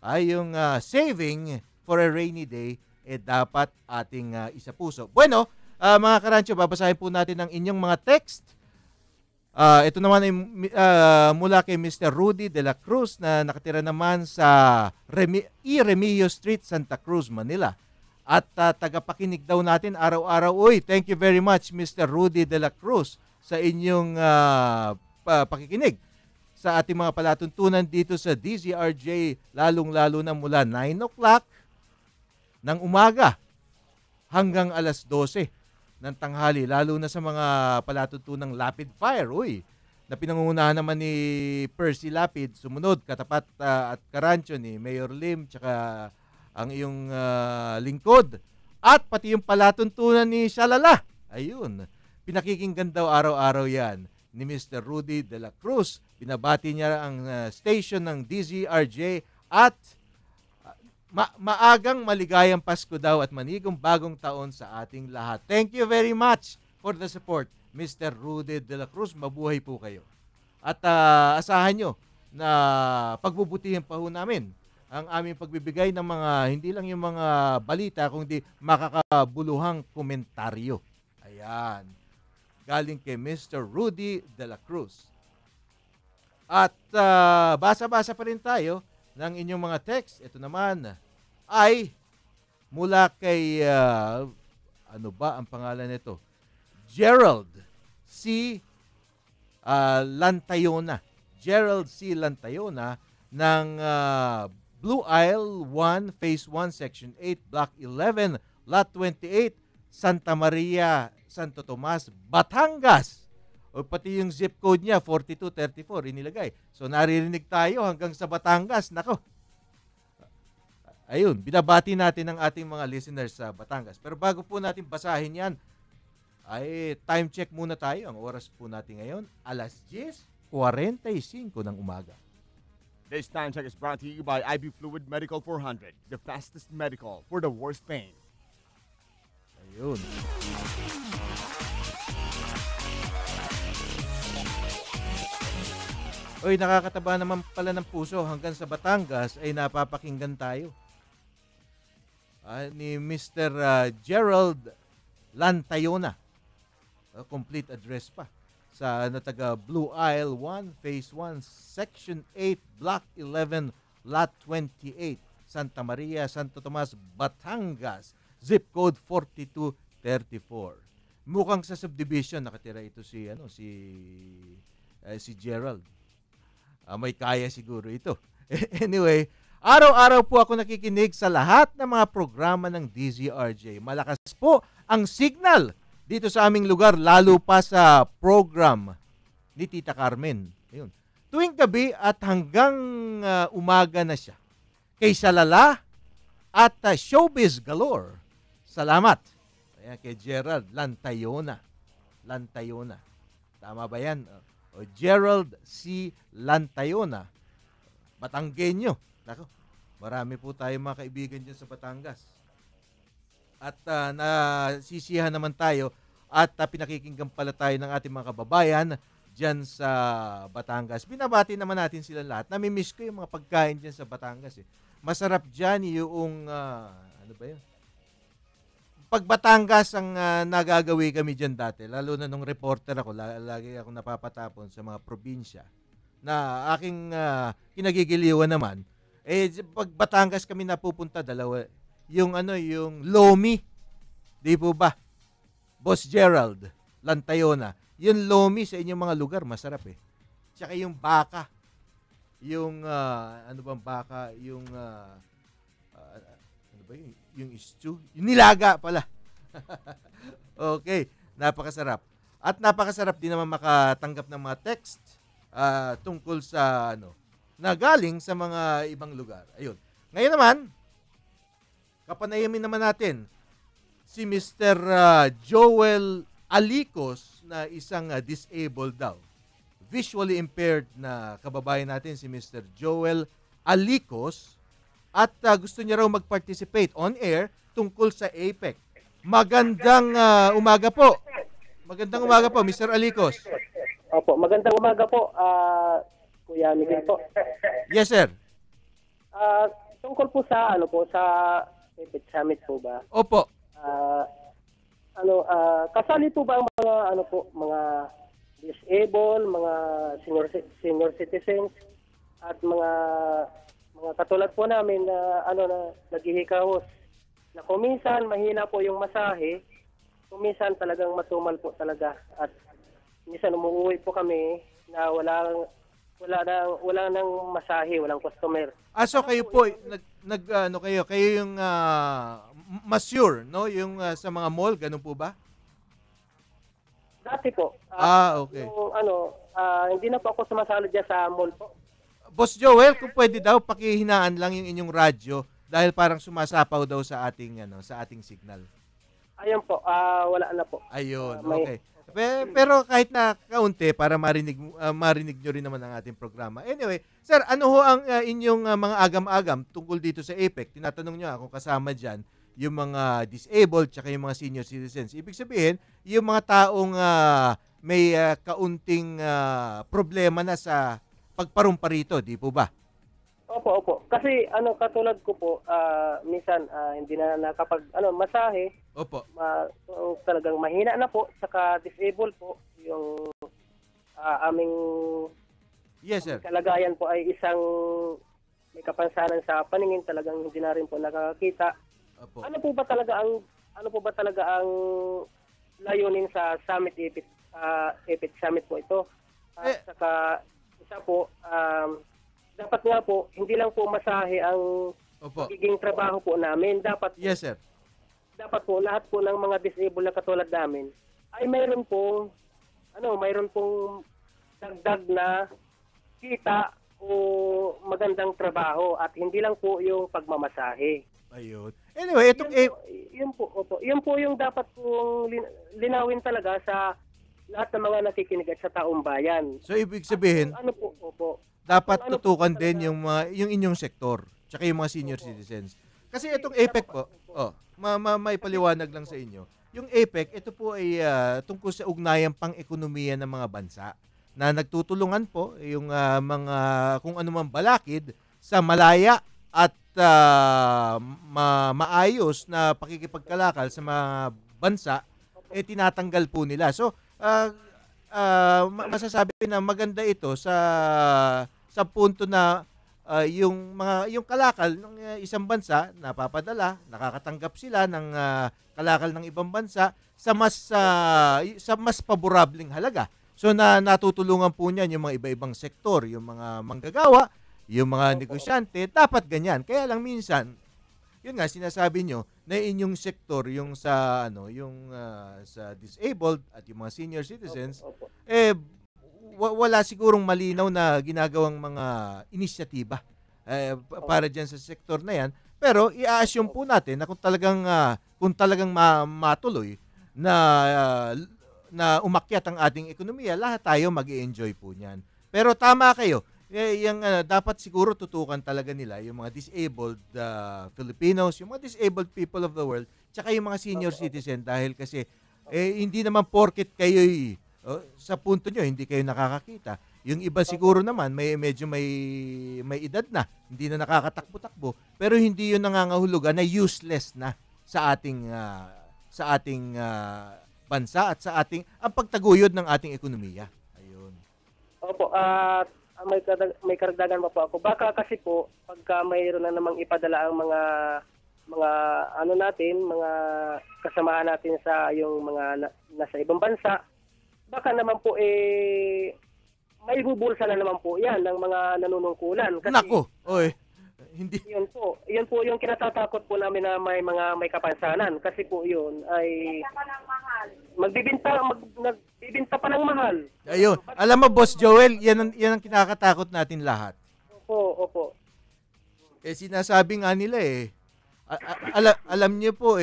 Speaker 1: ay yung saving for a rainy day, dapat ating isapuso. Bueno, mga karancho, babasahin po natin ang inyong mga text. Ito naman ay mula kay Mr. Rudy de la Cruz na nakatira naman sa Remigio Street, Santa Cruz, Manila. At tagapakinig daw natin araw-araw. Uy, thank you very much, Mr. Rudy de la Cruz, sa inyong pakikinig sa ating mga palatuntunan dito sa DZRJ, lalong-lalo na mula 9 o'clock ng umaga hanggang alas 12 ng tanghali, lalo na sa mga palatuntunang Lapid Fire. Uy, na pinangungunahan naman ni Percy Lapid, sumunod katapat at karancho ni Mayor Lim, tsaka ang iyong lingkod, at pati yung palatuntunan ni Shalala. Ayun, pinakikinggan daw araw-araw yan ni Mr. Rudy de la Cruz. Binabati niya ang station ng DZRJ at maagang maligayang Pasko daw at manigong bagong taon sa ating lahat. Thank you very much for the support, Mr. Rudy de la Cruz. Mabuhay po kayo. At asahan nyo na pagbubutihin pa ho namin ang aming pagbibigay ng mga, hindi lang yung mga balita, kundi makakabuluhang komentaryo. Ayan. Galing kay Mr. Rudy de la Cruz. At basa-basa pa rin tayo ng inyong mga text. Ito naman ay mula kay, ano ba ang pangalan nito? Gerald C. Lantayona. Gerald C. Lantayona ng Blue Isle 1, Phase 1, Section 8, Block 11, Lot 28, Santa Maria, Santo Tomas, Batangas. O pati yung zip code niya, 4234, inilagay. So naririnig tayo hanggang sa Batangas. Nako. Ayun, binabati natin ang ating mga listeners sa Batangas. Pero bago po natin basahin yan, ay time check muna tayo. Ang oras po natin ngayon, alas 10:45 ng umaga.
Speaker 7: This time check is brought to you by IV Fluid Medical 400, the fastest medical for the worst pain.
Speaker 1: Ayun. Oy, nakakataba naman pala ng puso hanggang sa Batangas ay napapakinggan tayo. Ni Mr. Gerald Lantayona. Complete address pa. Sa taga Blue Isle 1, Phase 1, Section 8, Block 11, Lot 28, Santa Maria, Santo Tomas, Batangas, zip code 4234. Mukhang sa subdivision nakatira ito si Gerald. May kaya siguro ito. Anyway, araw-araw po ako nakikinig sa lahat ng mga programa ng DZRJ. Malakas po ang signal dito sa aming lugar, lalo pa sa program ni Tita Carmen. Ayun. Tuwing gabi at hanggang umaga na siya. Kay Salala at Showbiz Galore. Salamat. Ayan, kay Gerald Lantayona. Lantayona. Tama ba yan? O Gerald C. Lantayona. Batanggenyo. Nako, marami po tayong mga kaibigan dyan sa Batangas. At nasisiyahan naman tayo at pinakikinggan pala tayo ng ating mga kababayan dyan sa Batangas. Binabati naman natin sila lahat. Namimiss ko yung mga pagkain dyan sa Batangas. Masarap dyan yung, ano ba yun? Pag Batangas ang nagagawi kami dyan dati, lalo na nung reporter ako, lagi ako napapatapon sa mga probinsya, na aking kinagigiliwan naman, pag Batangas kami napupunta, dalawa, yung Lomi, di po ba? Boss Gerald Lantayona, yung Lomi sa inyong mga lugar, masarap eh. Tsaka yung baka, yung, ano bang baka, yung, ano ba yun? Yung stew, yung nilaga pala. Okay, napakasarap. At napakasarap din naman makatanggap ng mga text tungkol sa, na galing sa mga ibang lugar. Ayun. Ngayon naman, kapanayamin naman natin si Mr. Joel Alicos na isang disabled daw. Visually impaired na kababayan natin si Mr. Joel Alicos at gusto niya raw mag-participate on air tungkol sa APEC. Magandang umaga po. Magandang umaga po, Mr. Alicos.
Speaker 8: Opo, magandang umaga po, Kuya Miguel po.
Speaker 1: Yes, sir.
Speaker 8: Tungkol po sa sa APEC Summit po ba?
Speaker 1: Opo.
Speaker 8: Kasali po ba ang mga mga disabled, mga senior citizens at mga katulad po namin na na naghihikahos na kuminsan mahina po yung masahe, kuminsan talagang matumal po talaga at minsan umuwi po kami na wala nang masahe, walang customer.
Speaker 1: So kayo po kayo yung massure, no? Yung sa mga mall, ganun po ba?
Speaker 8: Dati po.
Speaker 1: Okay.
Speaker 8: Yung, hindi na po ako sumasali diyan sa mall po.
Speaker 1: Boss Joel, kung pwede daw pakihinaan lang yung inyong radyo dahil parang sumasapaw daw sa ating signal.
Speaker 8: Ayun po, wala na po.
Speaker 1: Ayun, okay. Pero kahit na kaunti para marinig nyo rin naman ang ating programa. Anyway, sir, ano ho ang inyong mga agam-agam tungkol dito sa APEC? Tinatanong nyo kung kasama dyan yung mga disabled tsaka yung mga senior citizens. Ibig sabihin, yung mga taong may kaunting problema na sa pagparumpa rito, di po ba?
Speaker 8: Opo, Opo. Kasi katulad ko po, minsan hindi na nakapag masahe.
Speaker 1: Opo.
Speaker 8: Talagang mahina na po, saka disabled po yung aming
Speaker 1: Yes, sir.
Speaker 8: kalagayan po ay isang may kapansanan sa paningin, talagang hindi na rin po nakakakita.
Speaker 1: Opo.
Speaker 8: Ano po ba talaga ang layunin sa Summit EPIT Summit po ito? Saka isa po, dapat nga po, hindi lang po masahe ang magiging trabaho po namin. Dapat,
Speaker 1: yes, sir.
Speaker 8: Dapat po, lahat po ng mga disabled na katulad namin, ay mayroon pong dagdag na kita o magandang trabaho at hindi lang po yung pagmamasahe.
Speaker 1: Ayun. Anyway, itong...
Speaker 8: Yun po yung dapat pong linawin talaga sa lahat ng mga nakikinig at sa taong bayan.
Speaker 1: So, ibig sabihin... Dapat tutukan din yung inyong sektor, tsaka yung mga senior citizens. Kasi itong APEC po, may paliwanag lang sa inyo. Yung APEC, ito po ay tungkol sa ugnayang pang-ekonomiya ng mga bansa na nagtutulungan po yung mga kung ano mang balakid sa malaya at maayos na pakikipagkalakal sa mga bansa, tinatanggal po nila. So, masasabi na maganda ito sa punto na yung kalakal ng isang bansa napapadala, nakakatanggap sila ng kalakal ng ibang bansa sa mas paborableng halaga. So natutulungan po niyan yung mga iba-ibang sektor, yung mga manggagawa, yung mga negosyante, dapat ganyan. Kaya lang minsan, yun nga sinasabi nyo na inyong sektor yung sa sa disabled at yung mga senior citizens wala sigurong malinaw na ginagawang mga inisyatiba para diyan sa sektor na yan. Pero i-assume po natin na kung talagang matuloy na umakyat ang ating ekonomiya, lahat tayo mag-i-enjoy po niyan. Pero tama kayo. Yung dapat siguro tutukan talaga nila yung mga disabled Filipinos, yung mga disabled people of the world, tsaka yung mga senior citizen dahil kasi hindi naman porket kayo sa punto nyo hindi kayo nakakakita. Yung iba siguro naman medyo may edad na, hindi na nakakatakbo-takbo, pero hindi yun nangangahulugan na useless na sa ating bansa at sa ang pagtaguyod ng ating ekonomiya. Ayun.
Speaker 8: Opo, may karagdagan pa po ako. Baka kasi po, pagka mayroon na namang ipadala ang mga mga kasamahan natin sa yung mga nasa ibang bansa, baka naman po may bubulsa na naman po yan ng mga nanunungkulan. Kasi,
Speaker 1: nako, hindi.
Speaker 8: Yun po yung kinatatakot po namin na may kapansanan. Kasi po yun ay nagbibinta pa ng mahal.
Speaker 1: Ayun. Alam mo, Boss Joel, yan ang kinakatakot natin lahat.
Speaker 8: Opo.
Speaker 1: Sinasabi nga nila alam niyo po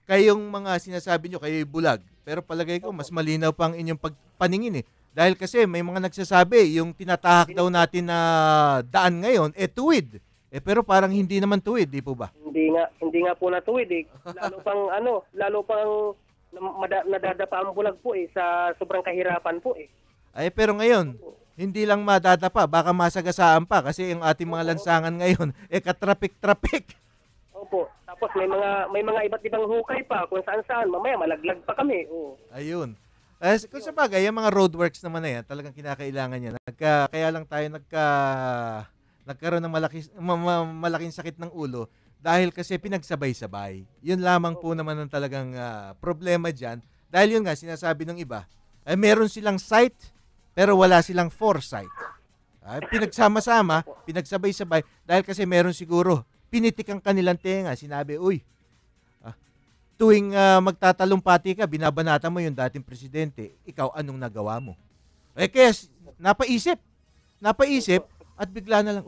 Speaker 1: kayong mga sinasabi niyo kayo'y bulag. Pero palagay ko, mas malinaw pa ang inyong pagpaningin Dahil kasi may mga nagsasabi, yung tinatahak daw natin na daan ngayon, tuwid. Pero parang hindi naman tuwid, di po ba?
Speaker 8: Hindi nga po na tuwid Lalo pang nadadapa ang bulag po sa sobrang kahirapan po
Speaker 1: Pero ngayon, hindi lang madadapa, baka masagasaan pa kasi yung ating mga lansangan ngayon, katrapik-trapik.
Speaker 8: Opo. Tapos may mga iba't ibang hukay pa kung saan-saan. Mamaya malaglag pa kami.
Speaker 1: Ayun. Kung sa bagay, yung mga roadworks naman na yan, talagang kinakailangan yan. Kaya lang tayo nagkaroon ng malaking sakit ng ulo dahil kasi pinagsabay-sabay. Yun lamang po naman ang talagang problema dyan. Dahil yun nga, sinasabi ng iba, meron silang sight, pero wala silang foresight. Pinagsama-sama, pinagsabay-sabay, dahil kasi meron siguro, pinitik ang kanilang tenga, sinabi, tuwing magtatalumpati ka, binabanata mo yung dating presidente, ikaw anong nagawa mo? Kaya napaisip, at bigla na lang,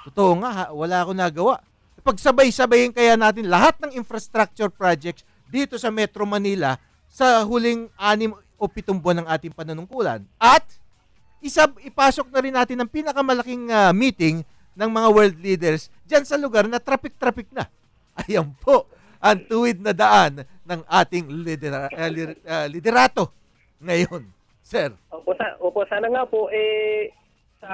Speaker 1: totoo nga, wala akong nagawa. Pagsabay-sabayin kaya natin lahat ng infrastructure projects dito sa Metro Manila sa huling 6 o 7 buwan ng ating panunungkulan. At ipasok na rin natin ang pinakamalaking meeting ng mga world leaders dyan sa lugar na traffic na. Ayan po ang tuwid na daan ng ating liderato ngayon, sir.
Speaker 8: Opo, sana nga po sa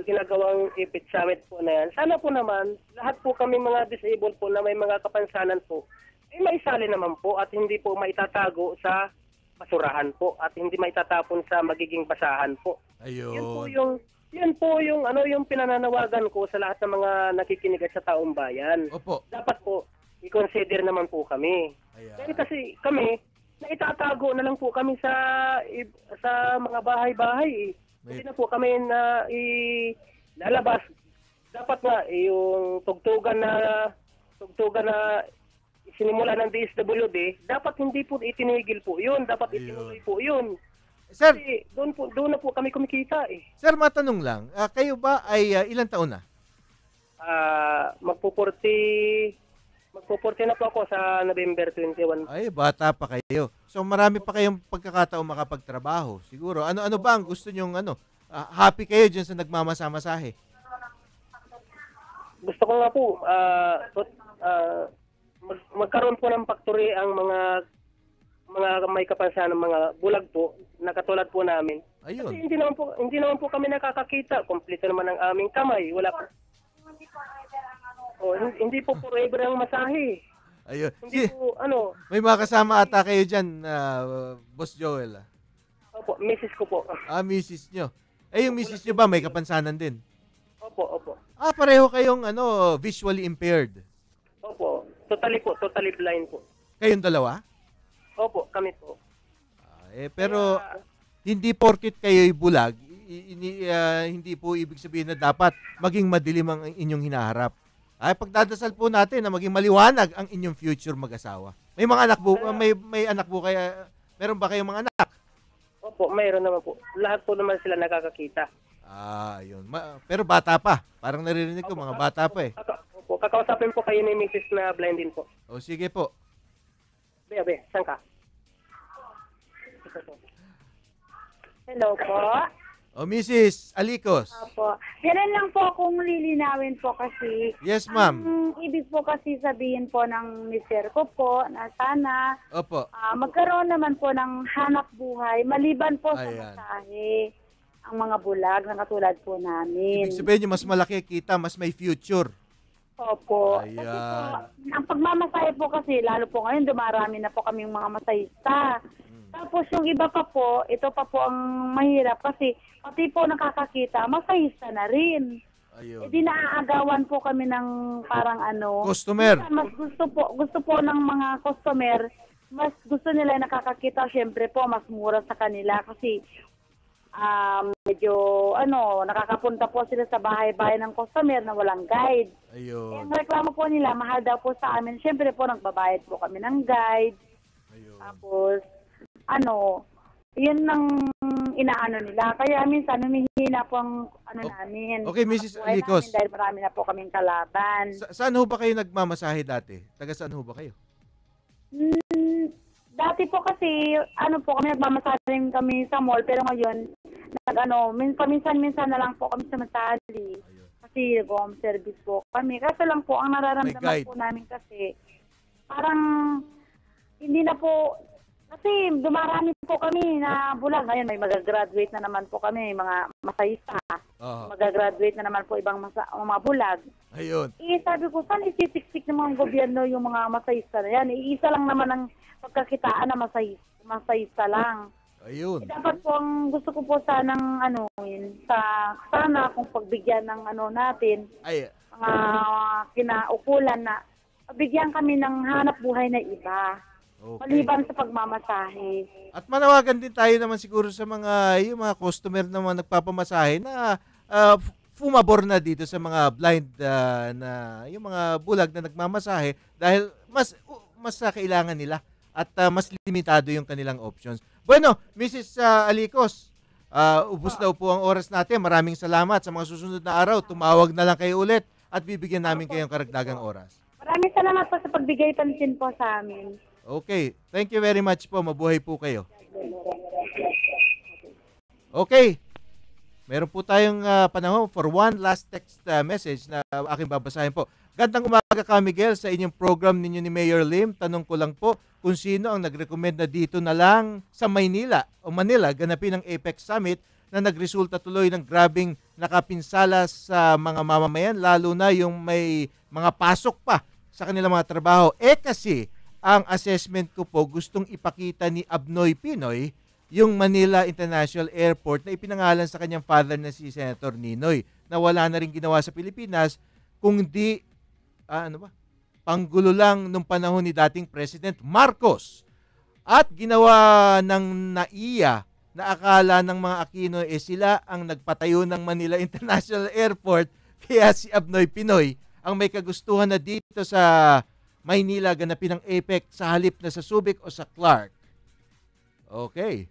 Speaker 8: ginagawang IPIT Summit po na yan. Sana po naman, lahat po kami mga disabled po na may mga kapansanan po, ay maisali naman po at hindi po maitatago sa basurahan po at hindi maitatapon sa magiging basahan po.
Speaker 1: Ayun.
Speaker 8: Yun po yung yung pinananawagan ko sa lahat ng mga nakikinig at sa taong bayan.
Speaker 1: Opo.
Speaker 8: Dapat po i-consider naman po kami.
Speaker 1: Ayan.
Speaker 8: Dahil kasi kami naitatago na lang po kami sa mga bahay-bahay. Hindi na po kami na lalabas. Dapat nga yung tugtugan na sinimula ng DSWD, dapat hindi po itinigil po yun. Dapat itinuloy po yun.
Speaker 1: Sir,
Speaker 8: kasi doon na po kami kumikita eh.
Speaker 1: Sir, matanong lang, kayo ba ay ilang taon na?
Speaker 8: Magpo-40 na po ako sa November 21.
Speaker 1: Ay, bata pa kayo. So marami pa kayong pagkakataon makapagtrabaho. Siguro, ano ba ang gusto nyong happy kayo dyan sa nagmamasa-masahe?
Speaker 8: Gusto ko nga po, magkaroon po ng factory ang mga may kapansanan ng mga bulag po na katulad po namin.
Speaker 1: Ayun.
Speaker 8: Kasi hindi naman po kami nakakakita. Kompleto naman ang aming kamay. Wala po. Hindi po forever ang masahe.
Speaker 1: Ayun.
Speaker 8: Hindi po
Speaker 1: may mga kasama ata kayo dyan, Boss Joel.
Speaker 8: Opo, misis ko po.
Speaker 1: Misis nyo. Yung misis nyo ba may kapansanan din?
Speaker 8: Opo.
Speaker 1: Pareho kayong visually impaired.
Speaker 8: Opo. Totally blind po.
Speaker 1: Kayong dalawa?
Speaker 8: Opo, kami po.
Speaker 1: Pero hindi porket kayo'y bulag, hindi po ibig sabihin na dapat maging madilim ang inyong hinaharap. Pagdadasal po natin na maging maliwanag ang inyong future mag-asawa. May mga anak po, may anak po kaya, meron ba kayong mga anak?
Speaker 8: Opo, mayroon naman po. Lahat po naman sila nakakakita.
Speaker 1: Ayun. Pero bata pa. Parang naririnig ko, mga bata pa eh.
Speaker 8: Opo, kakausapin po kayo ni Mrs. na blind din po.
Speaker 1: O sige po.
Speaker 8: Be, saan ka? Hello po.
Speaker 1: O Mrs. Alicos.
Speaker 9: Opo. Ganun lang po kung lilinawin po kasi.
Speaker 1: Yes, ma'am.
Speaker 9: Ang ibig po kasi sabihin po ng mister ko po na sana
Speaker 1: Opo.
Speaker 9: magkaroon naman po ng hanap buhay maliban po sa
Speaker 1: Ayan.
Speaker 9: masahe ang mga bulag na katulad po namin.
Speaker 1: Ibig sabihin nyo, mas malaki kita, mas may future.
Speaker 9: Opo.
Speaker 1: Ayan.
Speaker 9: Kasi po, ang pagmamasahe po kasi, lalo po ngayon, dumarami na po kaming mga masahista. Tapos yung iba pa po, ito pa po ang mahirap kasi pati po nakakakita, masahista na rin.
Speaker 1: Ayun.
Speaker 9: Di naaagawan po kami ng parang
Speaker 1: customer.
Speaker 9: Mas gusto po ng mga customer, mas gusto nila nakakakita, syempre po, mas mura sa kanila kasi medyo nakakapunta po sila sa bahay-bahay ng customer na walang guide.
Speaker 1: Ayun.
Speaker 9: Ang reklamo po nila, mahal daw po sa amin. Syempre po, nagbabayad po kami ng guide.
Speaker 1: Ayun.
Speaker 9: Tapos, yun ang inaano nila. Kaya minsan, humihina po ang namin.
Speaker 1: Okay, Mrs.
Speaker 9: Buhay
Speaker 1: Alicos.
Speaker 9: namin dahil marami na po kaming kalaban.
Speaker 1: Saan ho ba kayo nagmamasahe dati? Taga saan ho ba kayo?
Speaker 9: Dati po kasi, kami nagmamasahe kami sa mall. Pero ngayon, paminsan-minsan na lang po kami sa masali. Kasi home service po kami. Kaso lang po, ang nararamdaman po namin kasi, parang hindi na po, kasi dumarami po kami na bulag. Ngayon may mag-graduate na naman po kami, mga masahista. Mag-graduate na naman po ibang mga bulag.
Speaker 1: Ayun.
Speaker 9: Sabi ko, saan isisiksik ng mga gobyerno yung mga masahista na yan? Iisa lang naman ang pagkakitaan na masahista lang.
Speaker 1: Ayun.
Speaker 9: Dapat po, ang gusto ko po sanang sana kung pagbigyan ng natin, mga kinaukulan na bigyan kami ng hanap buhay na iba. Okay. Maliban sa pagmamasahe.
Speaker 1: At manawagan din tayo naman siguro sa yung mga customer na mga nagpapamasahe na fumabor na dito sa mga blind na yung mga bulag na nagmamasahe dahil mas kailangan nila at mas limitado yung kanilang options. Bueno, Mrs. Alicos, ubos daw po ang oras natin. Maraming salamat. Sa mga susunod na araw, tumawag na lang kayo ulit at bibigyan namin kayong karagdagang oras.
Speaker 9: Maraming salamat po sa pagbigay pansin po sa amin.
Speaker 1: Okay. Thank you very much po. Mabuhay po kayo. Okay. Meron po tayong panahon for one last text message na aking babasahin po. Gandang umaga ka, Miguel, sa inyong program ninyo ni Mayor Lim. Tanong ko lang po kung sino ang nag-recommend na dito na lang sa Manila ganapin ang APEC Summit na nagresulta tuloy ng grabing nakapinsala sa mga mamamayan, lalo na yung may mga pasok pa sa kanilang mga trabaho. Kasi ang assessment ko po, gustong ipakita ni Abnoy Pinoy yung Manila International Airport na ipinangalan sa kanyang father na si Senator Ninoy, na wala na rin ginawa sa Pilipinas, kung di, panggulo lang nung panahon ni dating President Marcos. At ginawa ng NAIA na akala ng mga Aquino sila ang nagpatayo ng Manila International Airport, kaya si Abnoy Pinoy ang may kagustuhan na dito sa Maynila ganapin ang APEC sa halip na sa Subic o sa Clark. Okay.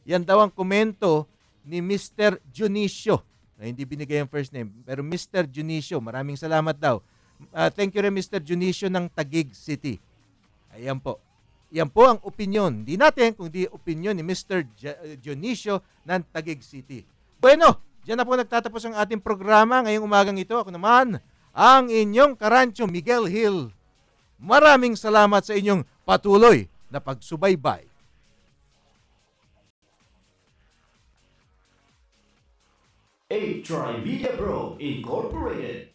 Speaker 1: Yan daw ang komento ni Mr. Junicio, na hindi binigay ang first name, pero Mr. Junicio, maraming salamat daw. Thank you rin Mr. Junicio ng Taguig City. Ayan po. Yan po ang opinion. Di natin, kundi opinion ni Mr. Dionisio ng Taguig City. Bueno, dyan na po nagtatapos ang ating programa ngayong umagang ito. Ako naman, ang inyong karancho Miguel Hill. Maraming salamat sa inyong patuloy na pagsubaybay.
Speaker 10: A Trivia Pro Incorporated.